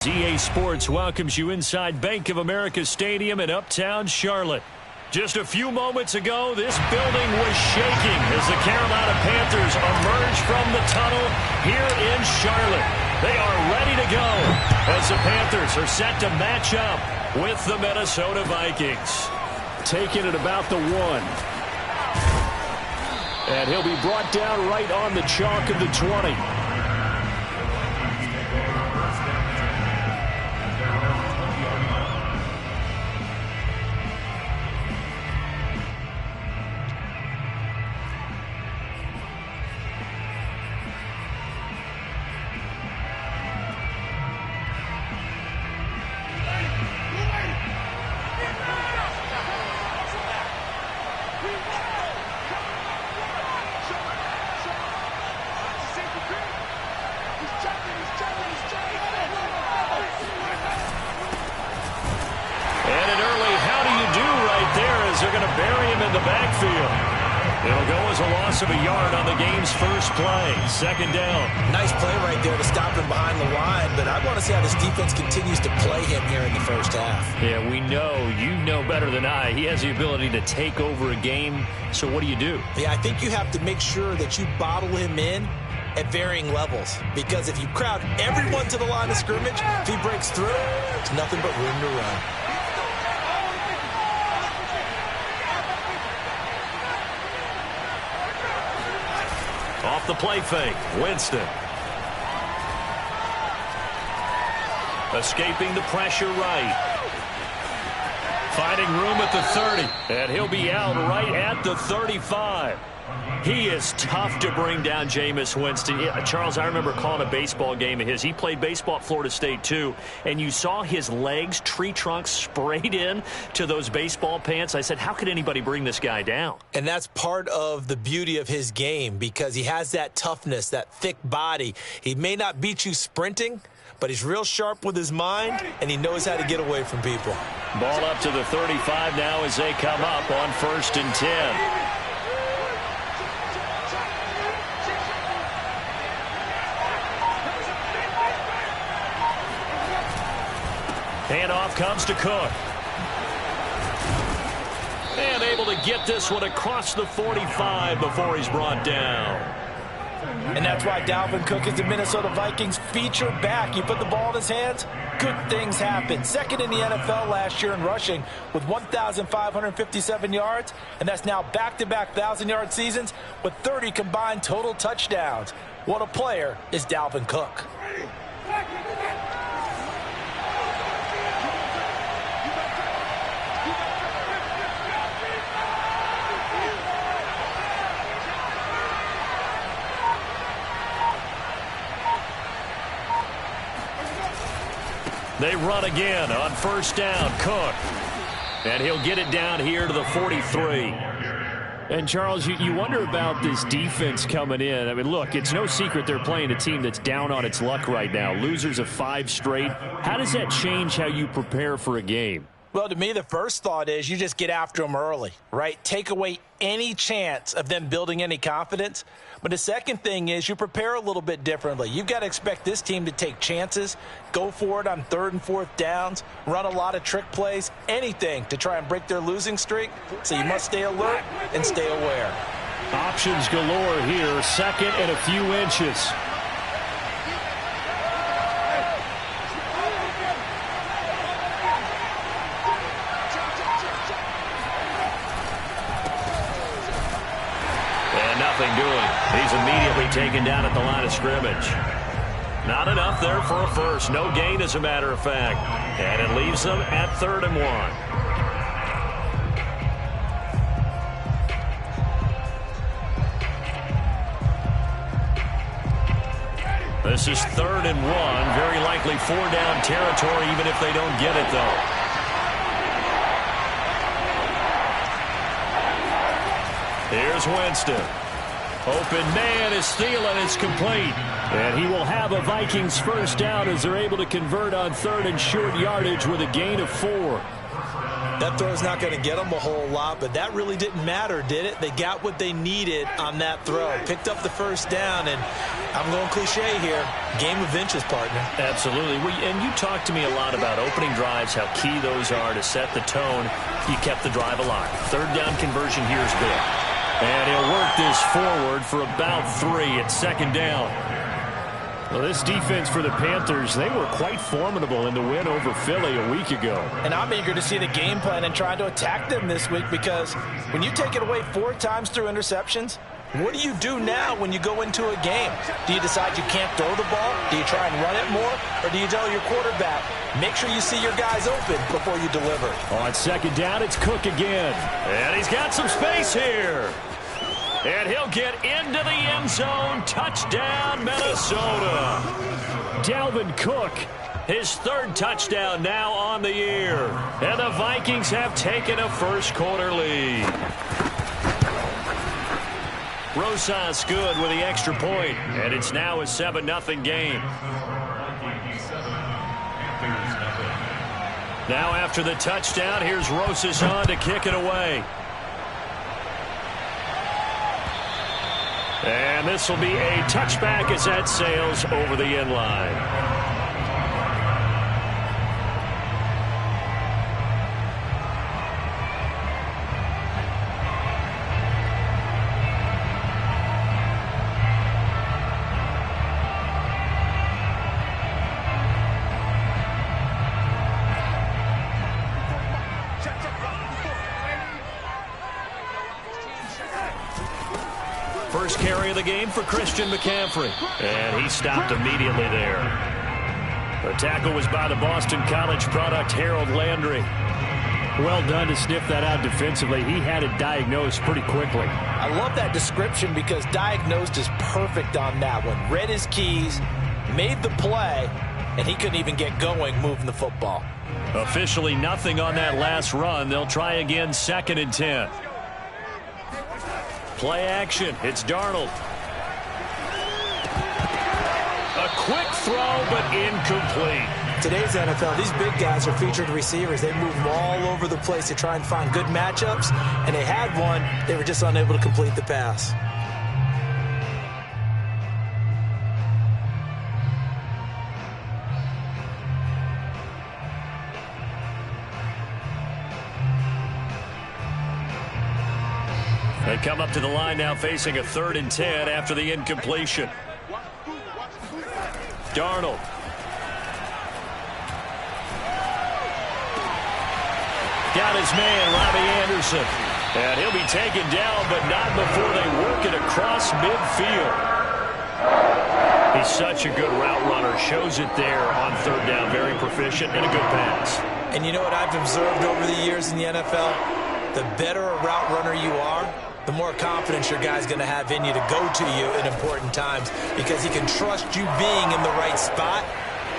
EA Sports welcomes you inside Bank of America Stadium in Uptown Charlotte. Just a few moments ago, this building was shaking as the Carolina Panthers emerge from the tunnel here in Charlotte. They are ready to go as the Panthers are set to match up with the Minnesota Vikings. Taking it about the 1. And he'll be brought down right on the chalk of the 20. They're going to bury him in the backfield. It'll go as a loss of a yard on the game's first play. Second down. Nice play right there to stop him behind the line, but I want to see how this defense continues to play him here in the first half. Yeah, we know, you know better than I, he has the ability to take over a game. So what do you do? Yeah, I think you have to make sure that you bottle him in at varying levels, because if you crowd everyone to the line of scrimmage, if he breaks through, it's nothing but room to run. Off the play fake, Winston. Escaping the pressure right. Finding room at the 30. And he'll be out right at the 35. He is tough to bring down, Jameis Winston. Yeah, Charles, I remember calling a baseball game of his. He played baseball at Florida State, too. And you saw his legs, tree trunks sprayed in to those baseball pants. I said, how could anybody bring this guy down? And that's part of the beauty of his game, because he has that toughness, that thick body. He may not beat you sprinting, but he's real sharp with his mind, and he knows how to get away from people. Ball up to the 35 now as they come up on 1st and 10. Handoff comes to Cook. And able to get this one across the 45 before he's brought down. And that's why Dalvin Cook is the Minnesota Vikings feature back. You put the ball in his hands, good things happen. Second in the NFL last year in rushing with 1,557 yards. And that's now back-to-back 1,000-yard seasons with 30 combined total touchdowns. What a player is Dalvin Cook. They run again on 1st down. Cook. And he'll get it down here to the 43. And, Charles, you wonder about this defense coming in. I mean, look, it's no secret they're playing a team that's down on its luck right now. Losers of 5 straight. How does that change how you prepare for a game? Well, to me, the first thought is you just get after them early, right? Take away any chance of them building any confidence. But the second thing is you prepare a little bit differently. You've got to expect this team to take chances, go for it on 3rd and 4th downs, run a lot of trick plays, anything to try and break their losing streak. So you must stay alert and stay aware. Options galore here, 2nd and a few inches. Nothing doing. He's immediately taken down at the line of scrimmage. Not enough there for a first. No gain, as a matter of fact. And it leaves them at 3rd and 1. This is 3rd and 1. Very likely 4-down territory, even if they don't get it, though. Here's Winston. Open man is Thielen. It's complete. And he will have a Vikings first down as they're able to convert on 3rd and short yardage with a gain of 4. That throw's not going to get them a whole lot, but that really didn't matter, did it? They got what they needed on that throw. Picked up the first down, and I'm going cliche here. Game of inches, partner. Absolutely. And you talked to me a lot about opening drives, how key those are to set the tone. You kept the drive alive. Third down conversion here is good. And he'll work this forward for about 3 at second down. Well, this defense for the Panthers, they were quite formidable in the win over Philly a week ago. And I'm eager to see the game plan and try to attack them this week, because when you take it away 4 times through interceptions, what do you do now when you go into a game? Do you decide you can't throw the ball? Do you try and run it more? Or do you tell your quarterback, make sure you see your guys open before you deliver? On second down, it's Cook again. And he's got some space here. And he'll get into the end zone. Touchdown, Minnesota. Dalvin Cook, his 3rd touchdown now on the year. And the Vikings have taken a first-quarter lead. Rosas good with the extra point, and it's now a 7-0 game. Now after the touchdown, here's Rosas on to kick it away. And this will be a touchback as that sails over the end line. First carry of the game for Christian McCaffrey. And he stopped immediately there. The tackle was by the Boston College product, Harold Landry. Well done to sniff that out defensively. He had it diagnosed pretty quickly. I love that description, because diagnosed is perfect on that one. Read his keys, made the play, and he couldn't even get going moving the football. Officially nothing on that last run. They'll try again, 2nd and 10. Play action. It's Darnold. A quick throw, but incomplete. Today's NFL, these big guys are featured receivers. They move them all over the place to try and find good matchups, and they had one. They were just unable to complete the pass. They come up to the line now facing a 3rd and 10 after the incompletion. Darnold. Got his man, Robbie Anderson. And he'll be taken down, but not before they work it across midfield. He's such a good route runner. Shows it there on 3rd down. Very proficient and a good pass. And you know what I've observed over the years in the NFL? The better a route runner you are, the more confidence your guy's going to have in you to go to you in important times, because he can trust you being in the right spot,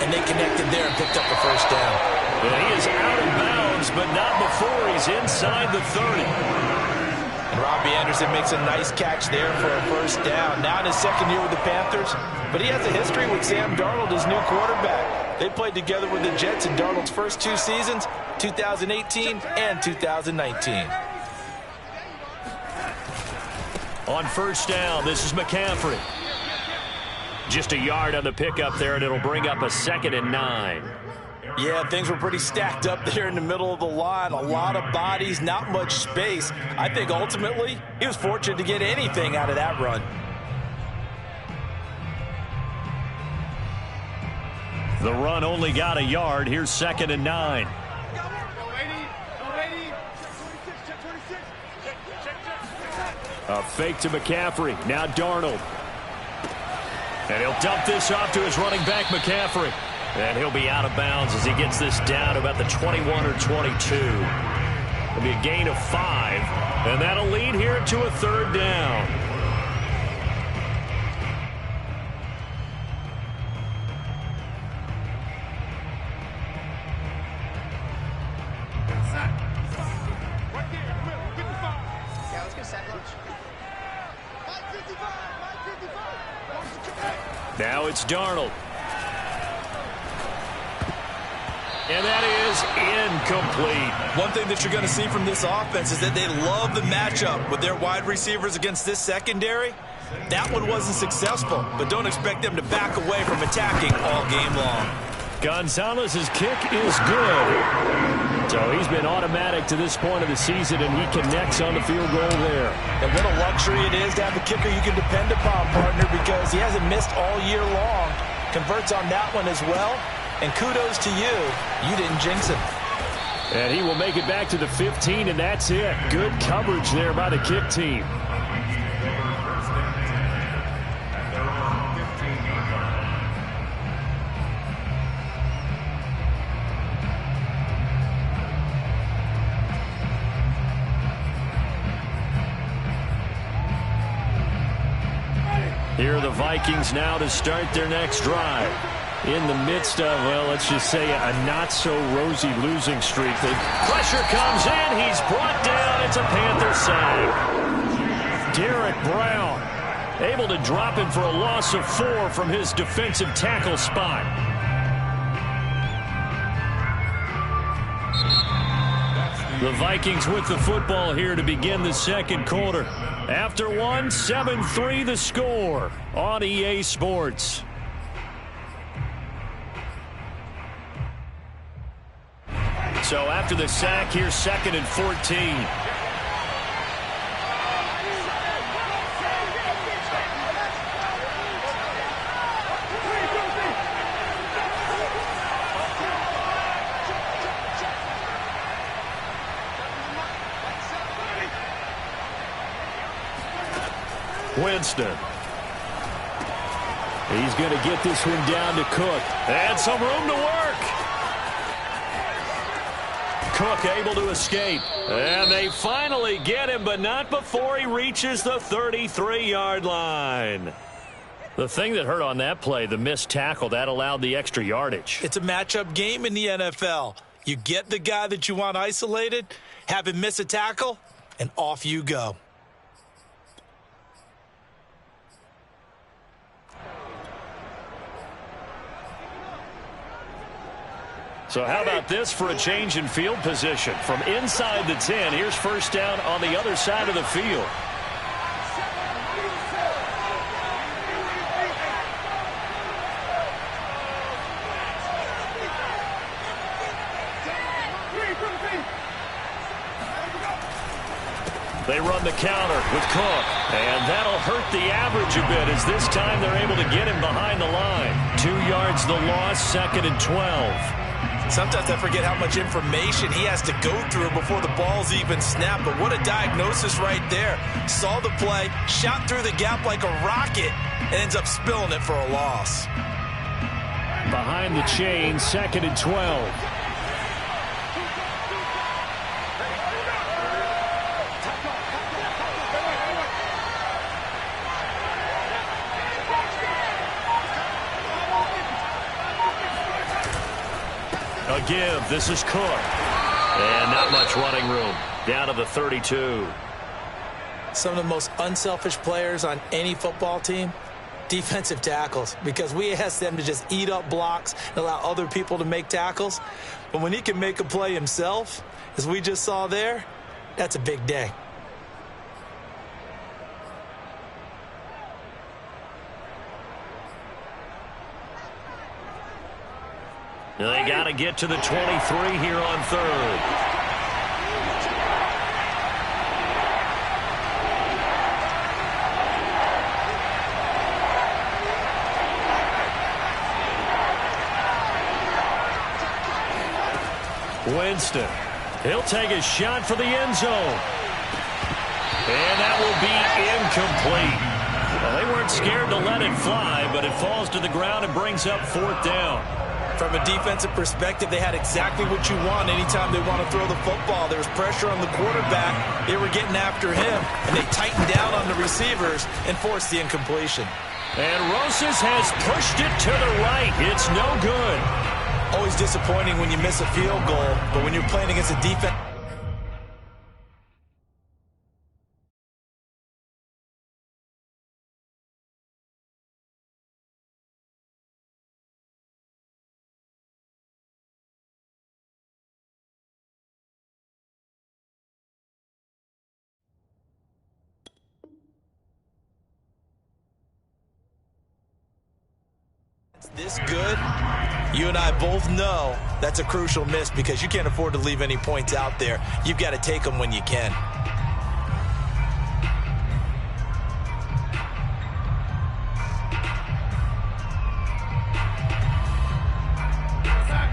and they connected there and picked up the first down. And he is out of bounds, but not before he's inside the 30. And Robbie Anderson makes a nice catch there for a first down. Now in his 2nd year with the Panthers, but he has a history with Sam Darnold, his new quarterback. They played together with the Jets in Darnold's first 2 seasons, 2018 and 2019. On first down, this is McCaffrey. Just a yard on the pickup there, and it'll bring up a 2nd and 9. Yeah, things were pretty stacked up there in the middle of the line. A lot of bodies, not much space. I think ultimately he was fortunate to get anything out of that run. The run only got a yard. Here's 2nd and 9. A fake to McCaffrey. Now Darnold. And he'll dump this off to his running back, McCaffrey. And he'll be out of bounds as he gets this down to about the 21 or 22. It'll be a gain of 5. And that'll lead here to a 3rd down. Now it's Darnold. And that is is incomplete. One thing that you're going to see from this offense is that they love the matchup with their wide receivers against this secondary. That one wasn't successful, but don't expect them to back away from attacking all game long. Gonzalez's kick is good. So he's been automatic to this point of the season, and he connects on the field goal there. And what a luxury it is to have a kicker you can depend upon, partner, because he hasn't missed all year long. Converts on that one as well. And kudos to you. You didn't jinx him. And he will make it back to the 15, and that's it. Good coverage there by the kick team. Here are the Vikings now to start their next drive. In the midst of, well, let's just say a not-so-rosy losing streak. The pressure comes in. He's brought down. It's a Panther sack. Derek Brown able to drop him for a loss of 4 from his defensive tackle spot. The Vikings with the football here to begin the second quarter. After one, 7-3 the score on EA Sports. So after the sack, here's 2nd and 14. Winston. He's going to get this one down to Cook. And some room to work. Cook able to escape. And they finally get him, but not before he reaches the 33-yard line. The thing that hurt on that play, the missed tackle, that allowed the extra yardage. It's a matchup game in the NFL. You get the guy that you want isolated, have him miss a tackle, and off you go. So how about this for a change in field position? From inside the 10, here's first down on the other side of the field. They run the counter with Cook, and that'll hurt the average a bit as this time they're able to get him behind the line. 2 yards the loss, 2nd and 12. Sometimes I forget how much information he has to go through before the ball's even snapped, but what a diagnosis right there. Saw the play, shot through the gap like a rocket, and ends up spilling it for a loss. Behind the chain, 2nd and 12. A give. This is Cook. And not much running room. Down to the 32. Some of the most unselfish players on any football team, defensive tackles, because we ask them to just eat up blocks and allow other people to make tackles. But when he can make a play himself, as we just saw there, that's a big day. They got to get to the 23 here on 3rd. Winston. He'll take a shot for the end zone. And that will be incomplete. Well, they weren't scared to let it fly, but it falls to the ground and brings up 4th down. From a defensive perspective, they had exactly what you want anytime they want to throw the football. There was pressure on the quarterback. They were getting after him, and they tightened down on the receivers and forced the incompletion. And Rosas has pushed it to the right. It's no good. Always disappointing when you miss a field goal, but when you're playing against a defense This good, you and I both know that's a crucial miss because you can't afford to leave any points out there. You've got to take them when you can.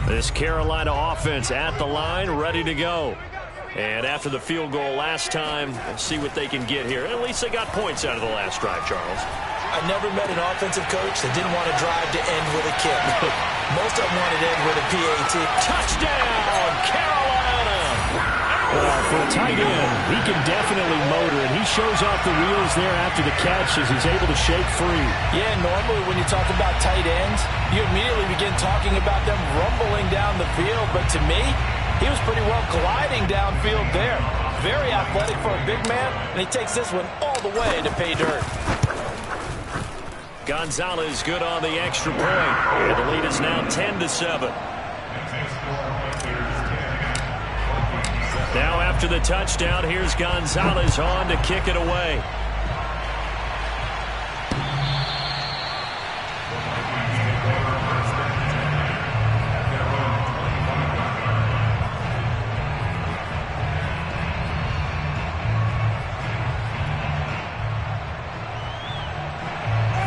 This Carolina offense at the line, ready to go. And after the field goal last time, let's see what they can get here. At least they got points out of the last drive, Charles. I never met an offensive coach that didn't want to drive to end with a kick. Most of them wanted to end with a PAT. Touchdown, Carolina! For a tight end, he can definitely motor, and he shows off the wheels there after the catch as he's able to shake free. Yeah, normally when you talk about tight ends, you immediately begin talking about them rumbling down the field. But to me, he was pretty well gliding downfield there. Very athletic for a big man, and he takes this one all the way to pay dirt. Gonzalez good on the extra point. And the lead is now 10-7. Now after the touchdown, here's Gonzalez on to kick it away.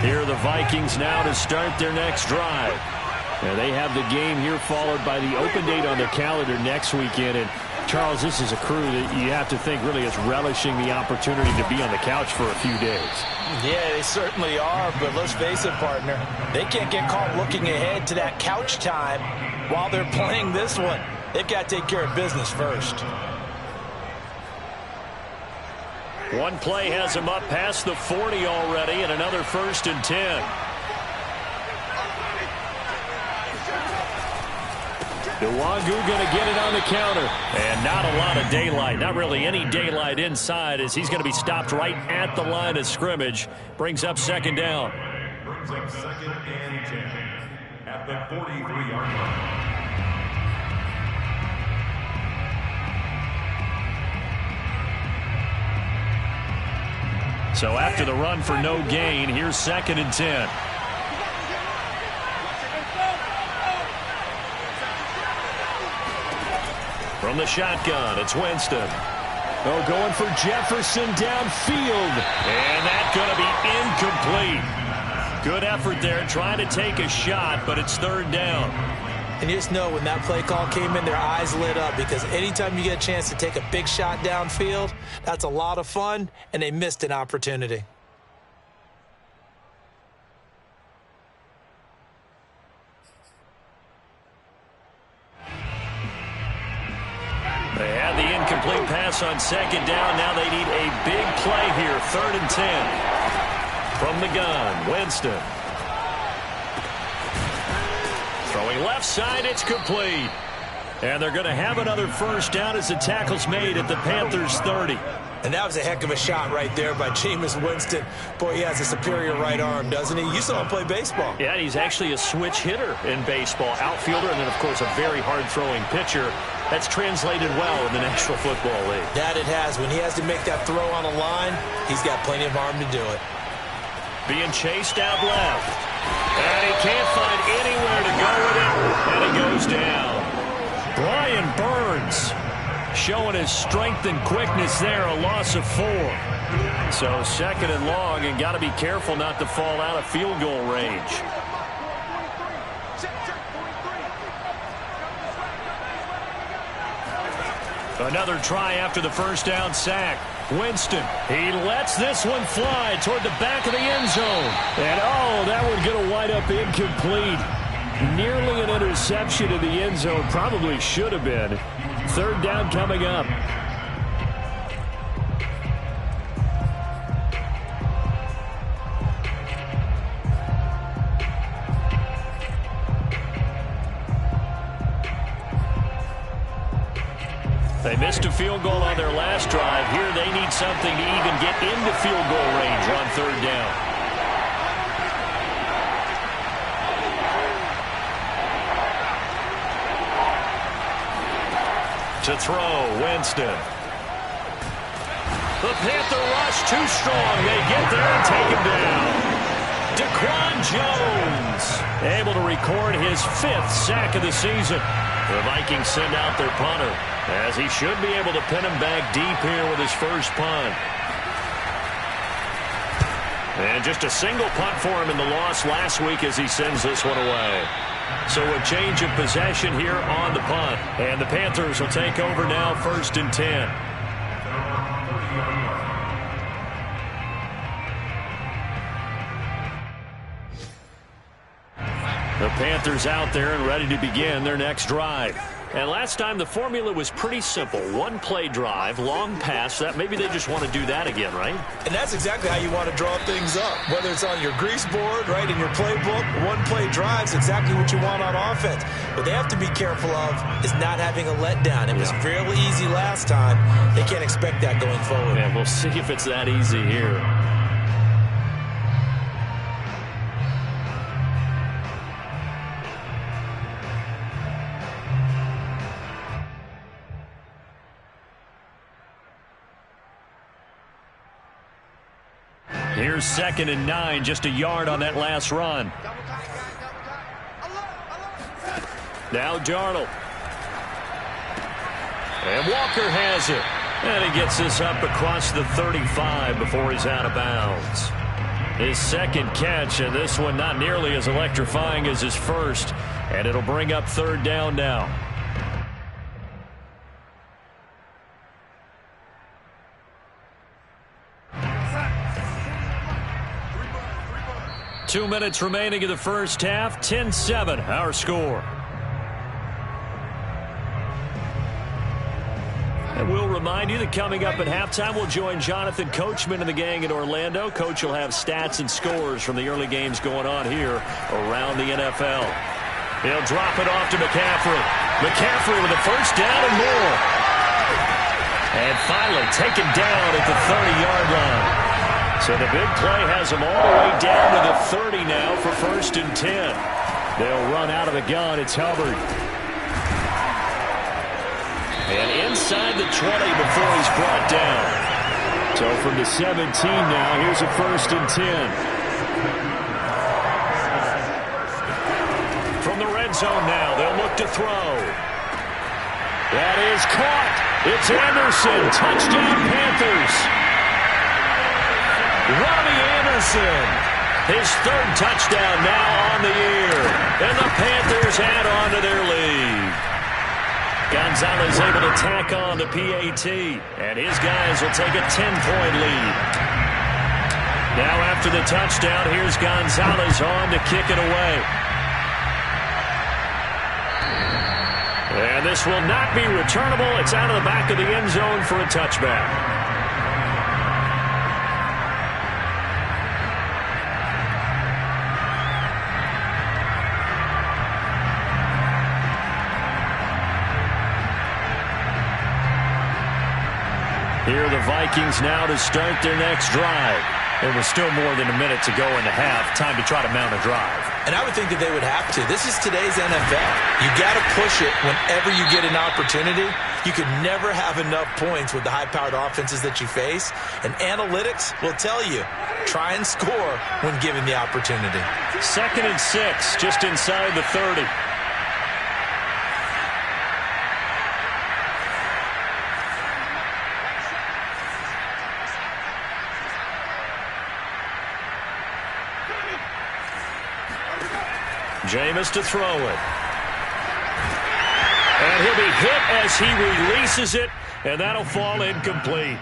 Here are the Vikings now to start their next drive. Now they have the game here followed by the open date on their calendar next weekend. And Charles, this is a crew that you have to think really is relishing the opportunity to be on the couch for a few days. Yeah, they certainly are, but let's face it, partner. They can't get caught looking ahead to that couch time while they're playing this one. They've got to take care of business first. One play has him up past the 40 already, and another 1st and 10. Nwogu going to get it on the counter. And not a lot of daylight. Not really any daylight inside as he's going to be stopped right at the line of scrimmage. Brings up 2nd down. Brings up 2nd and 10 at the 43-yard line. So after the run for no gain, here's 2nd and 10. From the shotgun, it's Winston. Oh, going for Jefferson downfield. And that's going to be incomplete. Good effort there, trying to take a shot, but it's 3rd down. And you just know when that play call came in, their eyes lit up because anytime you get a chance to take a big shot downfield, that's a lot of fun, and they missed an opportunity. They had the incomplete pass on 2nd down. Now they need a big play here, 3rd and 10. From the gun, Winston. Throwing left side, it's complete. And they're going to have another 1st down as the tackle's made at the Panthers' 30. And that was a heck of a shot right there by Jameis Winston. Boy, he has a superior right arm, doesn't he? You saw him play baseball. Yeah, he's actually a switch hitter in baseball. Outfielder, and then, of course, a very hard-throwing pitcher. That's translated well in the National Football League. That it has. When he has to make that throw on a line, he's got plenty of arm to do it. Being chased out left. And he can't find anywhere to go with it. And he goes down. Brian Burns showing his strength and quickness there, a loss of 4. So 2nd and long, and got to be careful not to fall out of field goal range. Another try after the 1st down sack. Winston, he lets this one fly toward the back of the end zone. And, oh, that one going to wind up incomplete. Nearly an interception in the end zone. Probably should have been. 3rd down coming up. They missed a field goal on their last drive. Here they need something to even get into field goal range on 3rd down. To throw, Winston. The Panther rush too strong. They get there and take him down. Daquan Jones able to record his 5th sack of the season. The Vikings send out their punter, as he should be able to pin him back deep here with his first punt. And just a single punt for him in the loss last week as he sends this one away. So a change of possession here on the punt. And the Panthers will take over now, 1st and 10. The Panthers out there and ready to begin their next drive. And last time the formula was pretty simple. 1-play drive, long pass. That maybe they just want to do that again, right? And that's exactly how you want to draw things up. Whether it's on your grease board, right, in your playbook, 1-play drive's exactly what you want on offense. What they have to be careful of is not having a letdown. It was fairly easy last time. They can't expect that going forward. And we'll see if it's that easy here. Here's 2nd and 9, just a yard on that last run. Now Darnold. And Walker has it. And he gets this up across the 35 before he's out of bounds. His 2nd catch, and this one not nearly as electrifying as his first. And it'll bring up 3rd down now. Two minutes remaining in the first half. 10-7, our score. And we'll remind you that coming up at halftime, we'll join Jonathan Coachman and the gang in Orlando. Coach will have stats and scores from the early games going on here around the NFL. He'll drop it off to McCaffrey. McCaffrey with a 1st down and more. And finally taken down at the 30-yard line. So the big play has them all the way down to the 30 now for 1st and 10. They'll run out of the gun. It's Hubbard. And inside the 20 before he's brought down. So from the 17 now, here's a 1st and 10. From the red zone now, they'll look to throw. That is caught. It's Anderson. Touchdown, Panthers. Robbie Anderson, his 3rd touchdown now on the year. And the Panthers add on to their lead. Gonzalez able to tack on the PAT. And his guys will take a 10-point lead. Now after the touchdown, here's Gonzalez on to kick it away. And this will not be returnable. It's out of the back of the end zone for a touchback. Here are the Vikings now to start their next drive. There was still more than a minute to go in the half. Time to try to mount a drive. And I would think that they would have to. This is today's NFL. You got to push it whenever you get an opportunity. You could never have enough points with the high-powered offenses that you face. And analytics will tell you, try and score when given the opportunity. 2nd and 6, just inside the 30. Jameis to throw it. And he'll be hit as he releases it, and that'll fall incomplete.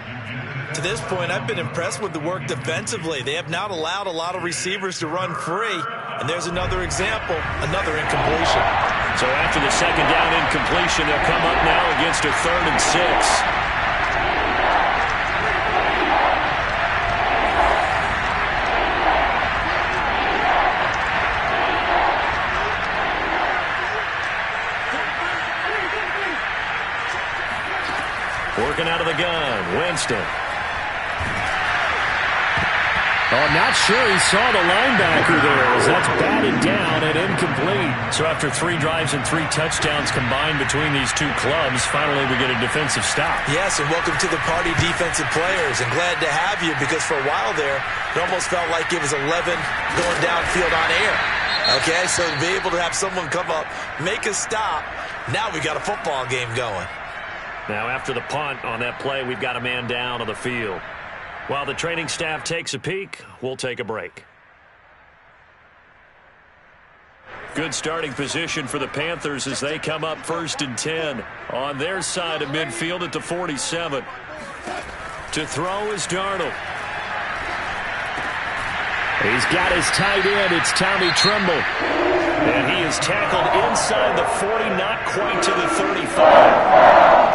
To this point, I've been impressed with the work defensively. They have not allowed a lot of receivers to run free. And there's another example, another incompletion. So after the 2nd down incompletion, they'll come up now against a 3rd and 6. Working out of the gun, Winston. Oh, not sure he saw the linebacker there as that's batted down and incomplete. So after 3 drives and 3 touchdowns combined between these two clubs, finally we get a defensive stop. Yes, and welcome to the party, defensive players. And glad to have you because for a while there, it almost felt like it was 11 going downfield on air. Okay, so to be able to have someone come up, make a stop, now we got a football game going. Now after the punt on that play, we've got a man down on the field. While the training staff takes a peek, we'll take a break. Good starting position for the Panthers as they come up 1st and 10 on their side of midfield at the 47. To throw is Darnold. He's got his tight end. It's Tommy Tremble. And he is tackled inside the 40, not quite to the 35.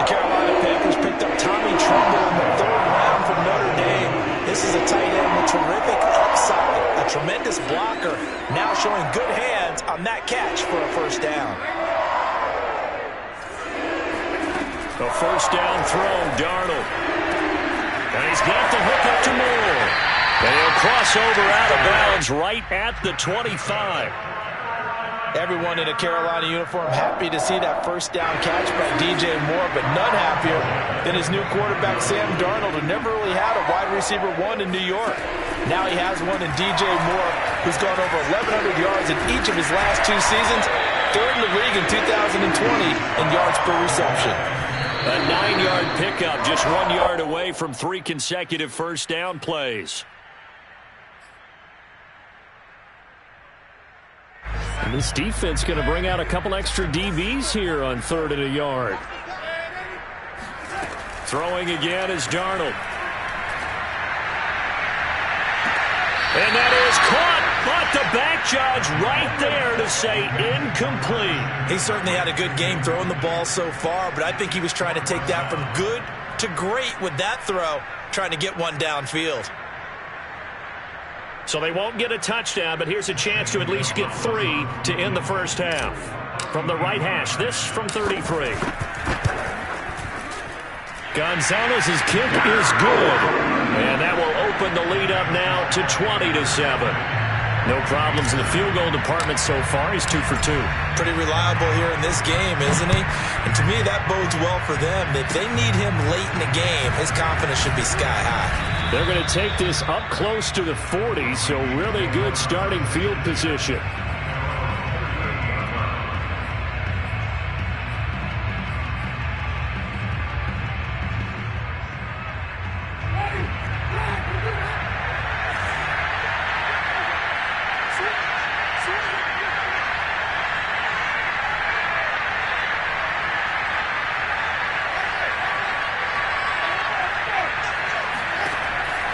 The Carolina Panthers picked up Tommy Tremble in the 3rd round from Notre Dame. This is a tight end with terrific upside, a tremendous blocker, now showing good hands on that catch for a 1st down. A 1st down throw, Darnold. And he's got the hook up to Moore. And he'll cross over out of bounds right at the 25. Everyone in a Carolina uniform happy to see that 1st down catch by DJ Moore, but none happier than his new quarterback, Sam Darnold, who never really had a wide receiver 1 in New York. Now he has one in DJ Moore, who's gone over 1,100 yards in each of his last 2 seasons, 3rd in the league in 2020 in yards per reception. A 9-yard pickup, just 1 yard away from 3 consecutive 1st down plays. And this defense going to bring out a couple extra DBs here on 3rd and a yard. Throwing again is Darnold. And that is caught, but the back judge right there to say incomplete. He certainly had a good game throwing the ball so far, but I think he was trying to take that from good to great with that throw, trying to get one downfield. So they won't get a touchdown, but here's a chance to at least get 3 to end the 1st half. From the right hash, this from 33. Gonzalez's kick is good. And that will open the lead up now to 20-7. No problems in the field goal department so far. He's 2 for 2. Pretty reliable here in this game, isn't he? And to me, that bodes well for them. If they need him late in the game, his confidence should be sky high. They're going to take this up close to the 40, so really good starting field position.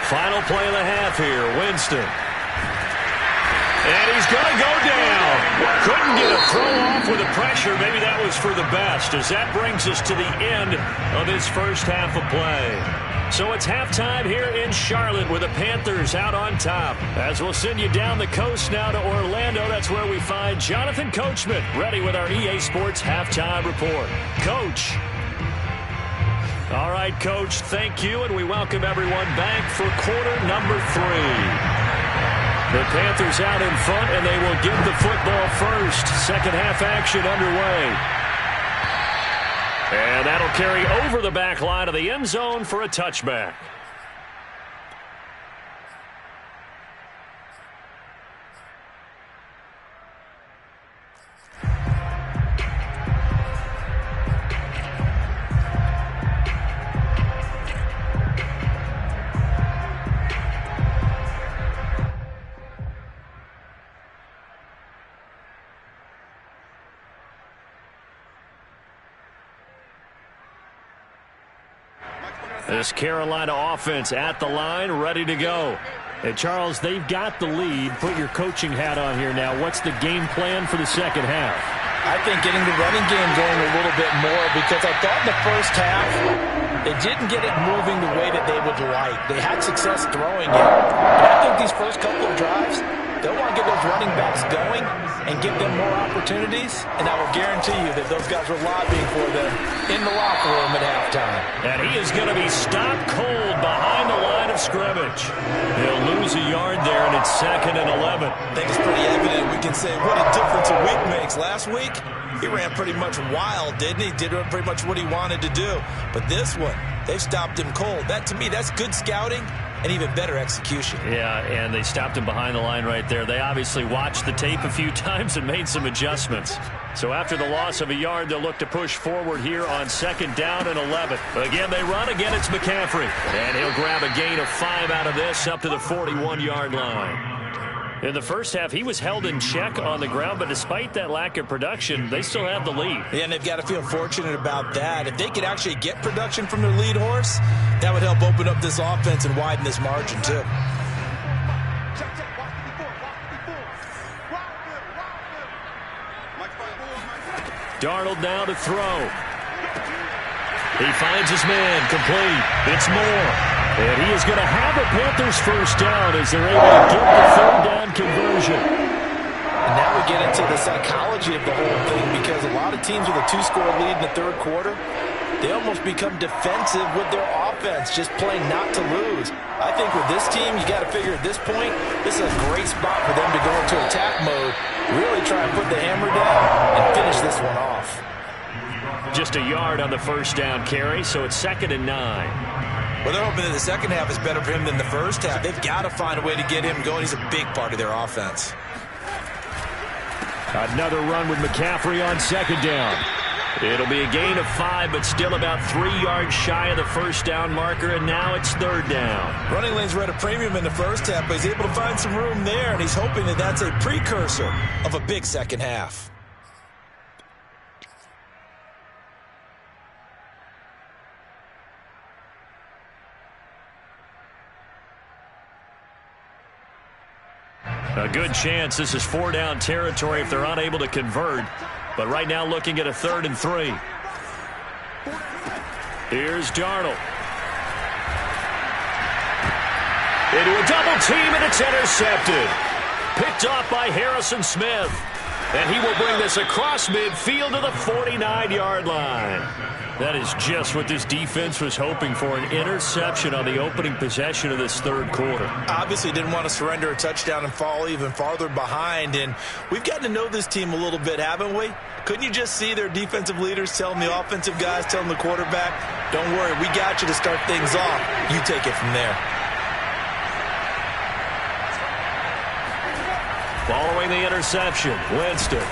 Final play of the half here, Winston. And he's going to go down. Couldn't get a throw off with the pressure. Maybe that was for the best, as that brings us to the end of this 1st half of play. So it's halftime here in Charlotte with the Panthers out on top. As we'll send you down the coast now to Orlando, that's where we find Jonathan Coachman ready with our EA Sports halftime report. Coach. All right, Coach, thank you, and we welcome everyone back for quarter number 3. The Panthers out in front, and they will get the football first. 2nd half action underway. And that'll carry over the back line of the end zone for a touchback. This Carolina offense at the line, ready to go. And, Charles, they've got the lead. Put your coaching hat on here now. What's the game plan for the 2nd half? I think getting the running game going a little bit more, because I thought in the 1st half they didn't get it moving the way that they would like. They had success throwing it. But I think these first couple of drives, They'll want to get those running backs going and give them more opportunities, and I will guarantee you that those guys are lobbying for them in the locker room at halftime. And he is going to be stopped cold behind the line of scrimmage. He'll lose a yard there, and it's 2nd and 11. I think it's pretty evident. We can say what a difference a week makes. Last week, he ran pretty much wild, didn't he? Did pretty much what he wanted to do. But this one, they stopped him cold. That, to me, that's good scouting and even better execution. Yeah, and they stopped him behind the line right there. They obviously watched the tape a few times and made some adjustments. So after the loss of a yard, they'll look to push forward here on 2nd down and 11. Again, they run. Again, it's McCaffrey. And he'll grab a gain of 5 out of this up to the 41-yard line. In the first half, he was held in check on the ground, but despite that lack of production, they still have the lead. Yeah, and they've got to feel fortunate about that. If they could actually get production from their lead horse, that would help open up this offense and widen this margin, too. Darnold now to throw. He finds his man, complete. It's Moore. And he is going to have a Panthers first down as they're able to get the 3rd down conversion. And now we get into the psychology of the whole thing, because a lot of teams with a 2-score lead in the 3rd quarter, they almost become defensive with their offense, just playing not to lose. I think with this team, you got to figure at this point, this is a great spot for them to go into attack mode, really try and put the hammer down and finish this one off. Just a yard on the first down carry, so it's 2nd and 9. Well, they're hoping that the second half is better for him than the first half. They've got to find a way to get him going. He's a big part of their offense. Another run with McCaffrey on 2nd down. It'll be a gain of 5, but still about 3 yards shy of the first down marker, and now it's 3rd down. Running lanes were at a premium in the first half, but he's able to find some room there, and he's hoping that that's a precursor of a big second half. A good chance this is 4-down territory if they're unable to convert. But right now looking at a 3rd and 3. Here's Darnold. Into a double team, and it's intercepted. Picked off by Harrison Smith. And he will bring this across midfield to the 49-yard line. That is just what this defense was hoping for, an interception on the opening possession of this 3rd quarter. Obviously didn't want to surrender a touchdown and fall even farther behind, and we've gotten to know this team a little bit, haven't we? Couldn't you just see their defensive leaders telling the offensive guys, telling the quarterback, don't worry, we got you to start things off. You take it from there. Following the interception, Winston.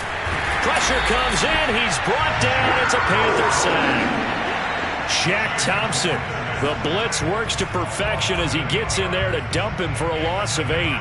Pressure comes in. He's brought down. It's a Panther sack. Shaq Thompson. The blitz works to perfection as he gets in there to dump him for a loss of 8.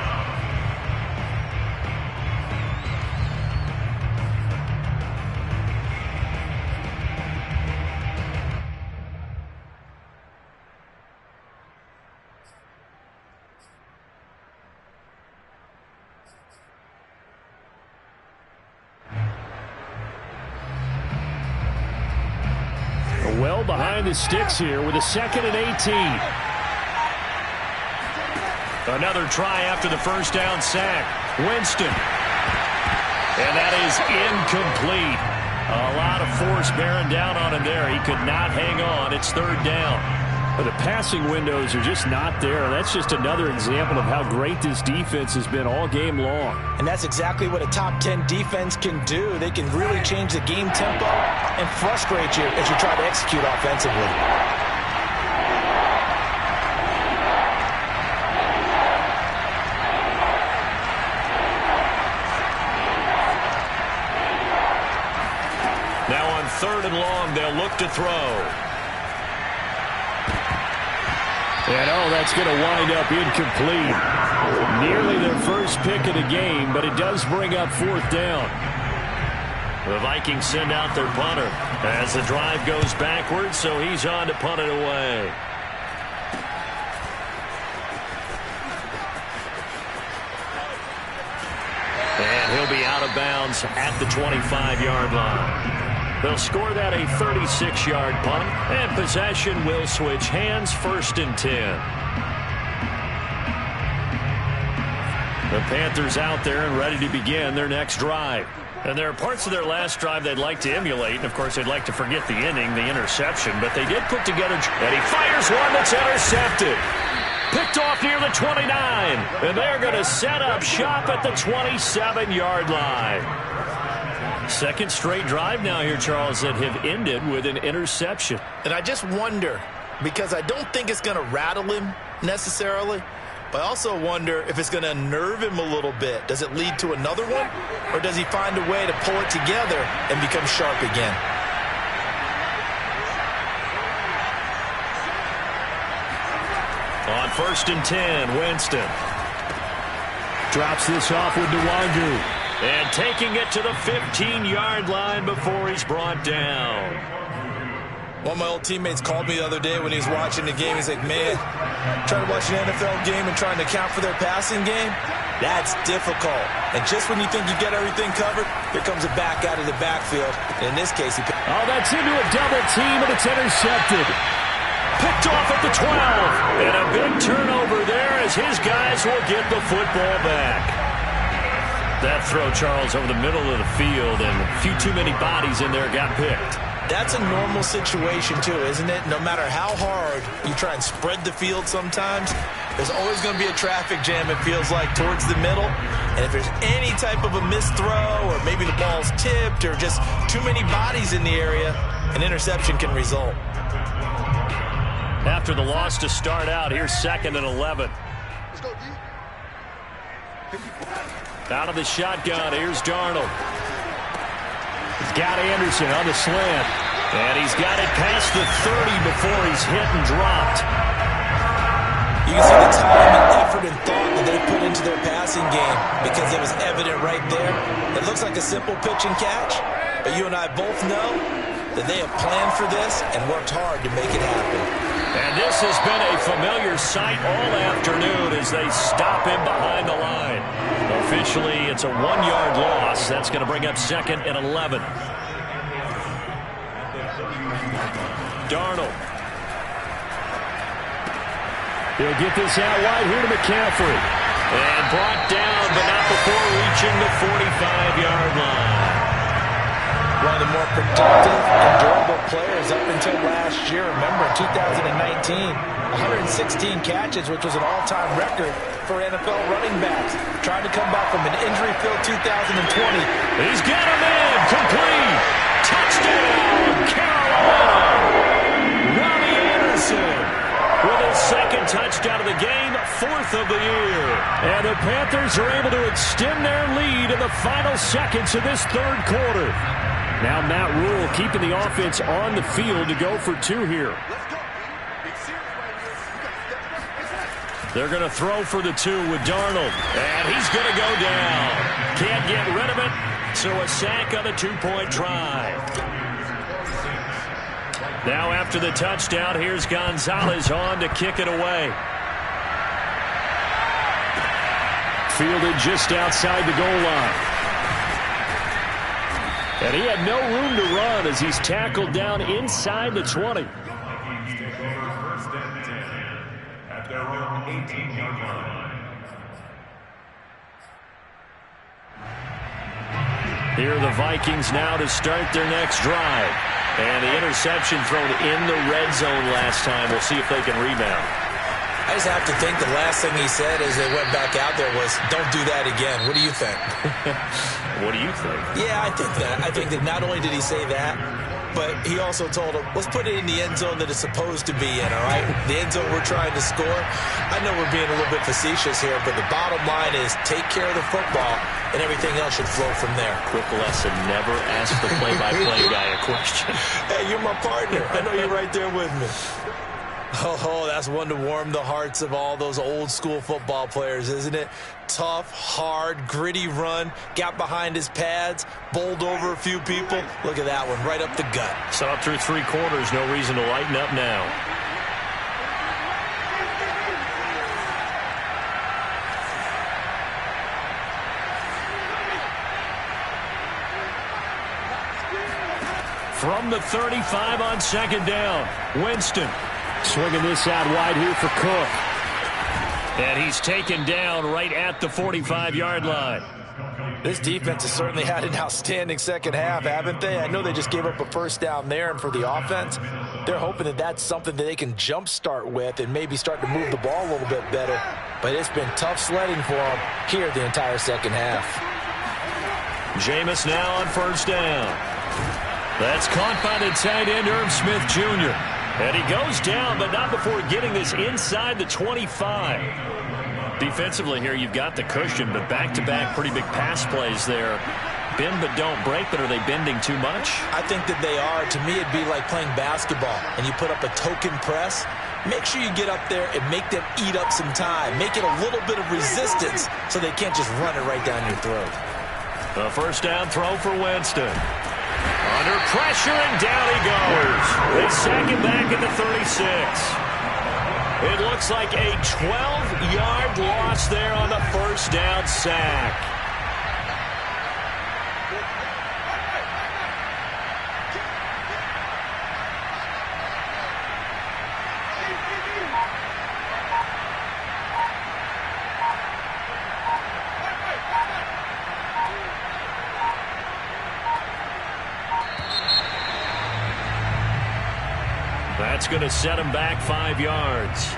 Well behind the sticks here with a 2nd and 18. Another try after the first down sack. Winston. And that is incomplete. A lot of force bearing down on him there. He could not hang on. It's 3rd down. But the passing windows are just not there. That's just another example of how great this defense has been all game long. And that's exactly what a top 10 defense can do. They can really change the game tempo and frustrate you as you try to execute offensively. Now on 3rd and long, they'll look to throw. And, that's going to wind up incomplete. Nearly their first pick of the game, but it does bring up 4th down. The Vikings send out their punter as the drive goes backwards, so he's on to punt it away. And he'll be out of bounds at the 25-yard line. They'll score that a 36-yard punt, and possession will switch hands, 1st and 10. The Panthers out there and ready to begin their next drive. And there are parts of their last drive they'd like to emulate. And, of course, they'd like to forget the inning, the interception. But they did put together, and he fires one that's intercepted. Picked off near the 29. And they're going to set up shop at the 27-yard line. Second straight drive now here, Charles, that have ended with an interception. And I just wonder, because I don't think it's going to rattle him necessarily, but I also wonder if it's going to unnerve him a little bit. Does it lead to another one? Or does he find a way to pull it together and become sharp again? On 1st and 10, Winston. Drops this off with Nwangu. And taking it to the 15-yard line before he's brought down. One of my old teammates called me the other day when he was watching the game. He's like, man, trying to watch an NFL game and trying to account for their passing game, that's difficult. And just when you think you get everything covered, here comes a back out of the backfield. And in this case, oh, that's into a double team, and it's intercepted. Picked off at the 12. And a big turnover there as his guys will get the football back. That throw, Charles, over the middle of the field, and a few too many bodies in there got picked. That's a normal situation, too, isn't it? No matter how hard you try and spread the field sometimes, there's always going to be a traffic jam, it feels like, towards the middle. And if there's any type of a missed throw, or maybe the ball's tipped, or just too many bodies in the area, an interception can result. After the loss to start out, here's 2nd and 11. Out of the shotgun, here's Darnold. He's got Anderson on the slant. And he's got it past the 30 before he's hit and dropped. You can see the time and effort and thought that they put into their passing game because it was evident right there. It looks like a simple pitch and catch, but you and I both know that they have planned for this and worked hard to make it happen. And this has been a familiar sight all afternoon as they stop him behind the line. Officially, it's a 1-yard loss. That's going to bring up 2nd and 11. Darnold. He'll get this out wide here to McCaffrey. And brought down, but not before reaching the 45-yard line. One of the more productive and durable players up until last year. Remember, 2019, 116 catches, which was an all-time record for NFL running backs. Trying to come back from an injury-filled 2020. He's got a man, complete. Touchdown, Carolina. Robbie Anderson with his 2nd touchdown of the game, 4th of the year. And the Panthers are able to extend their lead in the final seconds of this 3rd quarter. Now Matt Rule keeping the offense on the field to go for 2 here. They're going to throw for the 2 with Darnold. And he's going to go down. Can't get rid of it, so a sack on the 2-point try. Now after the touchdown, here's Gonzalez on to kick it away. Fielded just outside the goal line. And he had no room to run as he's tackled down inside the 20. At their own 18-yard line. Here are the Vikings now to start their next drive. And the interception thrown in the red zone last time. We'll see if they can rebound. I just have to think the last thing he said as they went back out there was, don't do that again. What do you think? What do you think? Yeah, I think that. I think that not only did he say that, but he also told him, let's put it in the end zone that it's supposed to be in, all right? The end zone we're trying to score. I know we're being a little bit facetious here, but the bottom line is take care of the football, and everything else should flow from there. Quick lesson, never ask the play-by-play guy a question. Hey, you're my partner. I know you're right there with me. Oh, that's one to warm the hearts of all those old-school football players, isn't it? Tough, hard, gritty run, got behind his pads, bowled over a few people. Look at that one, right up the gut. So up through 3 quarters, no reason to lighten up now. From the 35 on 2nd down, Winston. Swinging this out wide here for Cook. And he's taken down right at the 45-yard line. This defense has certainly had an outstanding second half, haven't they? I know they just gave up a first down there, and for the offense, they're hoping that that's something that they can jumpstart with and maybe start to move the ball a little bit better. But it's been tough sledding for them here the entire second half. Jameis now on first down. That's caught by the tight end, Irv Smith Jr. And he goes down, but not before getting this inside the 25. Defensively here, you've got the cushion, but back-to-back pretty big pass plays there. Bend but don't break, but are they bending too much? I think that they are. To me, it'd be like playing basketball, and you put up a token press. Make sure you get up there and make them eat up some time. Make it a little bit of resistance so they can't just run it right down your throat. A first down throw for Winston. Under pressure, and down he goes. They sack him back at the 36. It looks like a 12-yard loss there on the first down sack. That's going to set him back 5 yards.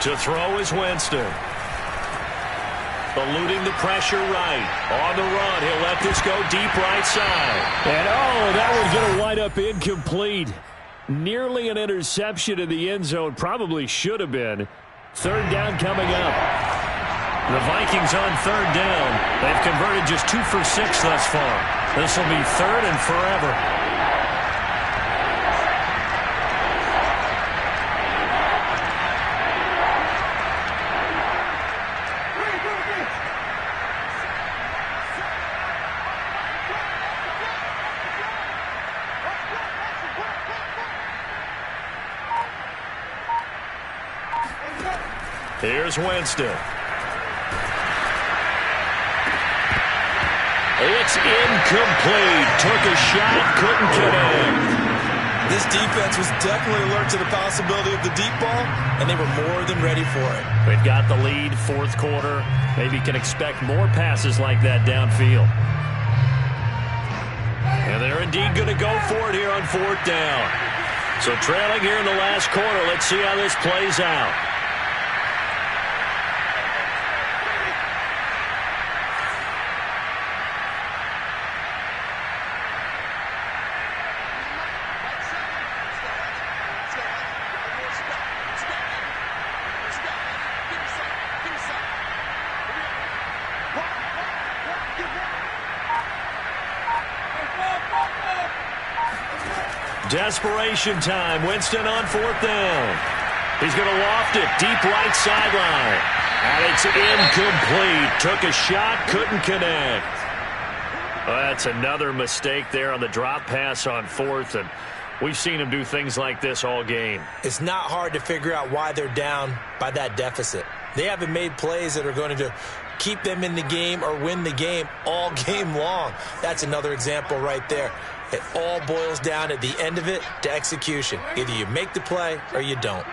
To throw is Winston. Eluding the pressure right. On the run, he'll let this go deep right side. And that one's going to wind up incomplete. Nearly an interception in the end zone. Probably should have been. Third down coming up. The Vikings on third down. They've converted just 2 for 6 thus far. This will be third and forever. Here's Winston. It's incomplete. Took a shot, couldn't connect. This defense was definitely alert to the possibility of the deep ball, and they were more than ready for it. They've got the lead, fourth quarter. Maybe can expect more passes like that downfield. And they're indeed going to go for it here on fourth down. So trailing here in the last quarter. Let's see how this plays out. Desperation time. Winston on fourth down. He's going to loft it deep right sideline. And it's incomplete. Took a shot, couldn't connect. Well, that's another mistake there on the drop pass on fourth, and we've seen him do things like this all game. It's not hard to figure out why they're down by that deficit. They haven't made plays that are going to keep them in the game or win the game all game long. That's another example right there. It all boils down at the end of it to execution. Either you make the play or you don't.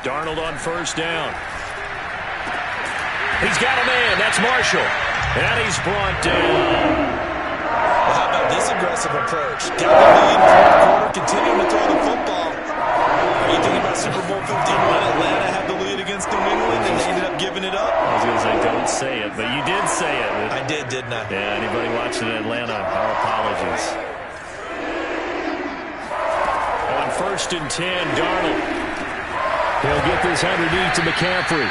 Darnold on first down. He's got a man. That's Marshall. And he's brought down. Well, how about this aggressive approach? Got the lead, fourth quarter, continuing to throw the football. Are you thinking about Super Bowl 51? Atlanta had the lead against New England, and they ended up giving it up? I was going to say, don't say it, but you did say it. I did, didn't I? Yeah, anybody watching Atlanta, our apologies. On 1st and 10, Darnold. He'll get this underneath to McCaffrey.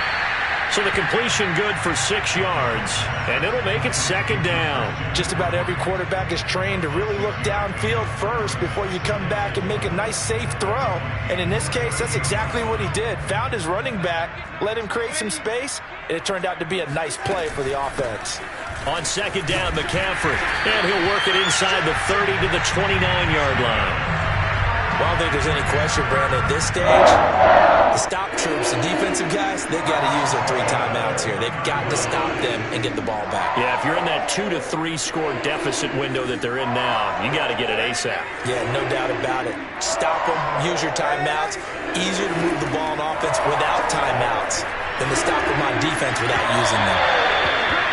So the completion good for 6 yards, and it'll make it second down. Just about every quarterback is trained to really look downfield first before you come back and make a nice, safe throw. And in this case, that's exactly what he did. Found his running back, let him create some space, and it turned out to be a nice play for the offense. On second down, McCaffrey, and he'll work it inside the 30 to the 29-yard line. Well, I don't think there's any question, Brandon, at this stage, the stop troops, the defensive guys, they've got to use their 3 timeouts here. They've got to stop them and get the ball back. Yeah, if you're in that 2 to 3 score deficit window that they're in now, you got to get it ASAP. Yeah, no doubt about it. Stop them, use your timeouts. Easier to move the ball on offense without timeouts than to stop them on defense without using them.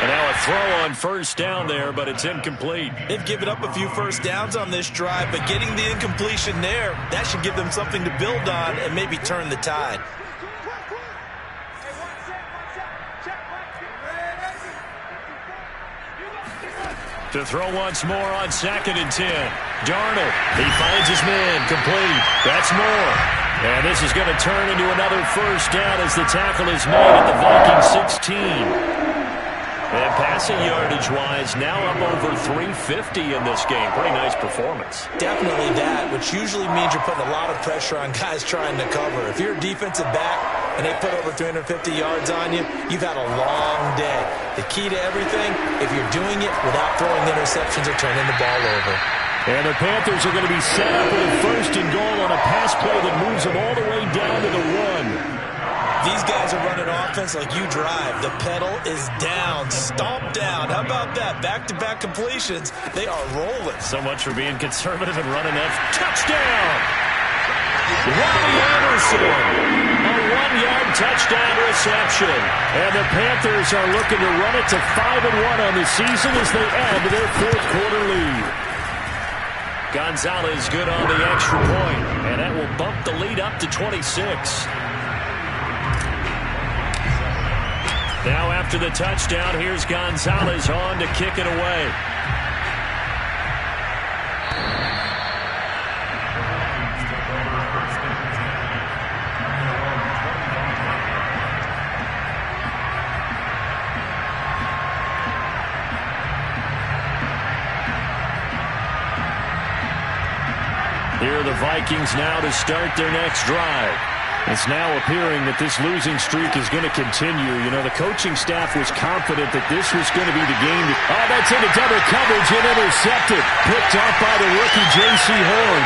And now a throw on first down there, but it's incomplete. They've given up a few first downs on this drive, but getting the incompletion there, that should give them something to build on and maybe turn the tide. To throw once more on 2nd and 10. Darnold, he finds his man, complete. That's more. And this is going to turn into another first down as the tackle is made at the Vikings 16. And passing yardage-wise, now up over 350 in this game. Pretty nice performance. Definitely that, which usually means you're putting a lot of pressure on guys trying to cover. If you're a defensive back and they put over 350 yards on you, you've had a long day. The key to everything, if you're doing it without throwing interceptions or turning the ball over. And the Panthers are going to be set up with a 1st and goal on a pass play that moves them all the way down to the 1. These guys are running offense like you drive. The pedal is down, stomped down. How about that? Back-to-back completions. They are rolling. So much for being conservative and running that. Touchdown! Robbie Anderson. A 1-yard touchdown reception. And the Panthers are looking to run it to 5-1 on the season as they add to their 4th quarter lead. Gonzalez good on the extra point, and that will bump the lead up to 26. Now after the touchdown, here's Gonzalez on to kick it away. Here are the Vikings now to start their next drive. It's now appearing that this losing streak is going to continue. You know, the coaching staff was confident that this was going to be the game. Oh, that's into double coverage and intercepted. Picked off by the rookie J.C. Horn.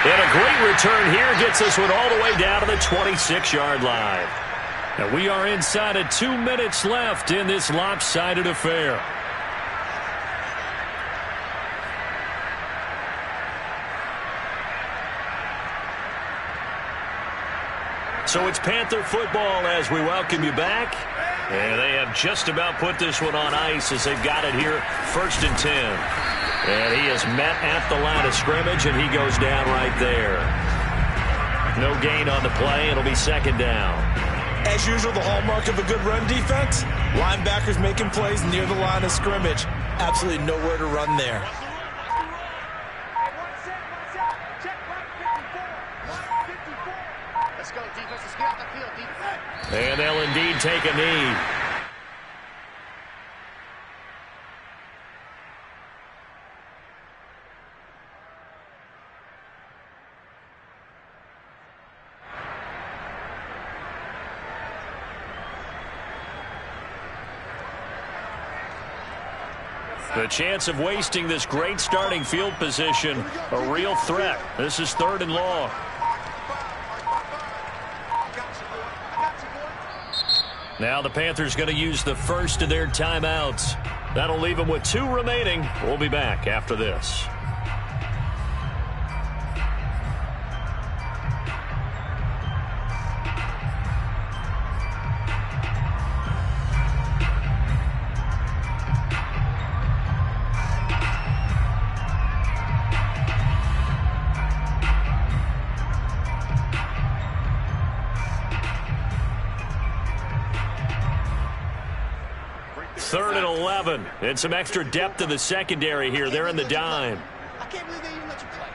And a great return here gets us one all the way down to the 26-yard line. And we are inside of 2 minutes left in this lopsided affair. So it's Panther football as we welcome you back. And they have just about put this one on ice as they've got it here, 1st and 10. And he is met at the line of scrimmage, and he goes down right there. No gain on the play. It'll be 2nd down. As usual, the hallmark of a good run defense, linebackers making plays near the line of scrimmage. Absolutely nowhere to run there. And they'll indeed take a knee. The chance of wasting this great starting field position, a real threat. This is 3rd and long. Now the Panthers going to use the first of their timeouts. That'll leave them with 2 remaining. We'll be back after this. Third and 11. And some extra depth in the secondary here. They're in the dime. I can't believe they even let you play.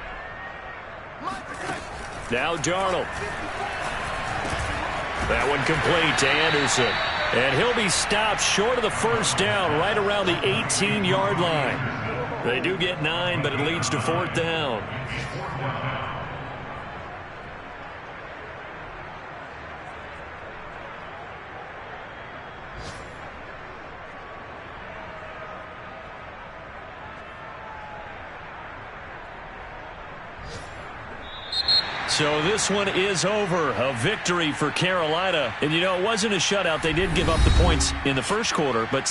Now Darnold. That one complete to Anderson. And he'll be stopped short of the first down right around the 18-yard line. They do get 9, but it leads to 4th down. So this one is over. A victory for Carolina. And, you know, it wasn't a shutout. They did give up the points in the first quarter, but